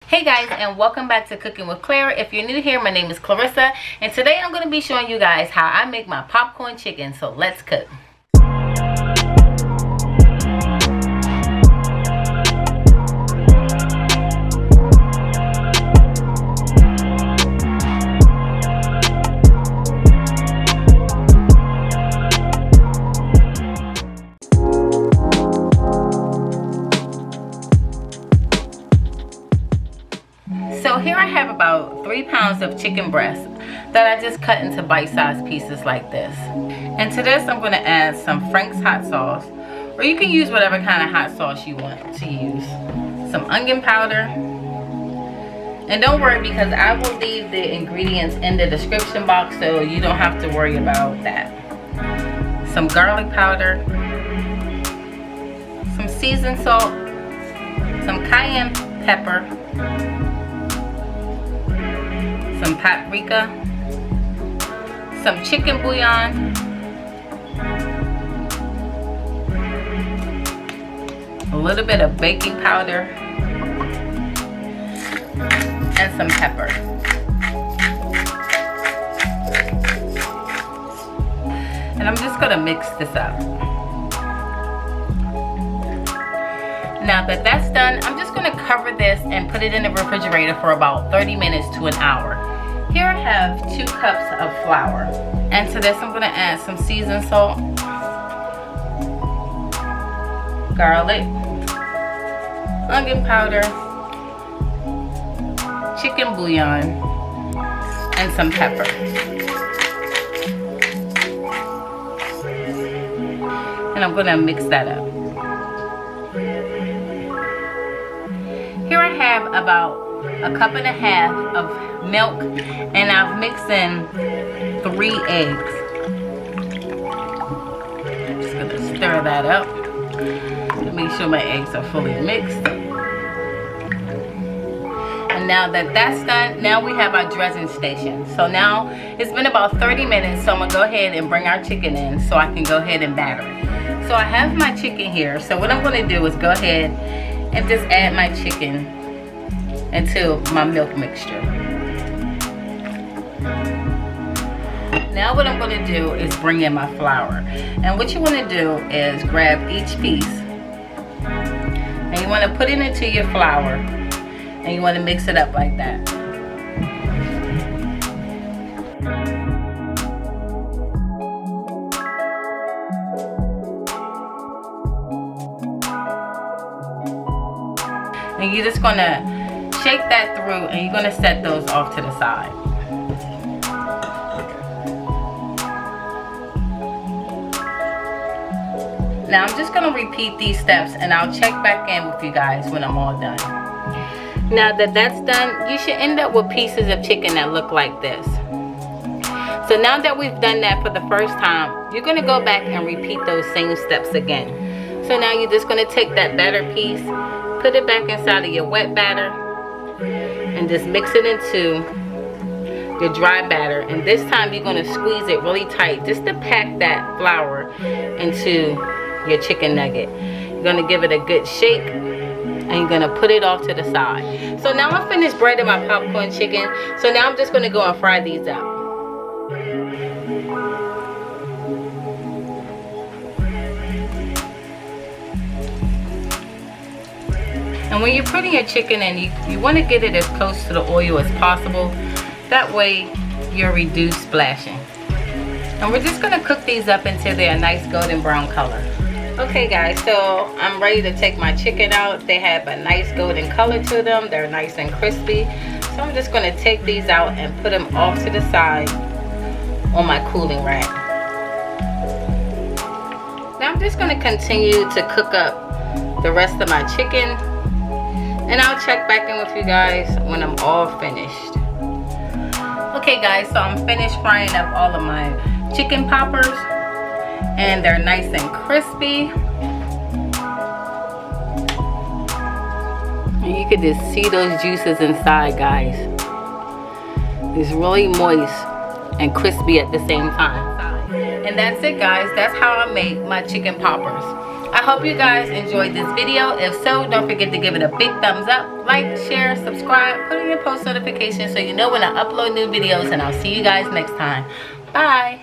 Hey guys, and welcome back to Cooking with Clara. If you're new here, my name is Clarissa, and today I'm going to be showing you guys how I make my popcorn chicken. So let's cook. So here I have about 3 pounds of chicken breast that I just cut into bite-sized pieces like this. And to this I'm going to add some Frank's hot sauce, or you can use whatever kind of hot sauce you want to use. Some onion powder. And don't worry, because I will leave the ingredients in the description box, so you don't have to worry about that. Some garlic powder. Some seasoned salt. Some cayenne pepper. Some paprika, some chicken bouillon, a little bit of baking powder, and some pepper. And I'm just going to mix this up. Now that that's done, I'm just going to cover this and put it in the refrigerator for about 30 minutes to an hour. Here I have 2 cups of flour. And to this I'm going to add some seasoned salt, garlic, onion powder, chicken bouillon, and some pepper. And I'm going to mix that up. Here I have about a cup and a half of milk, and I've mixed in 3 eggs. I'm just going to stir that up to make sure my eggs are fully mixed. And now that that's done, now we have our dressing station. So now it's been about 30 minutes, so I'm going to go ahead and bring our chicken in so I can go ahead and batter it. So I have my chicken here, so what I'm going to do is go ahead and just add my chicken into my milk mixture. Now what I'm going to do is bring in my flour. And what you want to do is grab each piece and you want to put it into your flour, and you want to mix it up like that. And you're just going to shake that through, and you're going to set those off to the side. Now I'm just going to repeat these steps, and I'll check back in with you guys when I'm all done. Now that that's done, you should end up with pieces of chicken that look like this. So now that we've done that for the first time, you're going to go back and repeat those same steps again. So now you're just going to take that batter piece, put it back inside of your wet batter, and just mix it into your dry batter. And this time you're going to squeeze it really tight just to pack that flour into your chicken nugget. You're going to give it a good shake, and you're going to put it off to the side. So now I finished breading my popcorn chicken. So now I'm just going to go and fry these up. And when you're putting your chicken in, you want to get it as close to the oil as possible. That way you'll reduce splashing. And we're just going to cook these up until they're a nice golden brown color. Okay guys, so I'm ready to take my chicken out. They have a nice golden color to them. They're nice and crispy. So I'm just going to take these out and put them off to the side on my cooling rack. Now I'm just going to continue to cook up the rest of my chicken. And I'll check back in with you guys when I'm all finished. Okay guys, so I'm finished frying up all of my chicken poppers. And they're nice and crispy. And you can just see those juices inside, guys. It's really moist and crispy at the same time. And that's it guys, that's how I make my chicken poppers. I hope you guys enjoyed this video. If so, don't forget to give it a big thumbs up, like, share, subscribe, put on your post notifications so you know when I upload new videos, and I'll see you guys next time. Bye.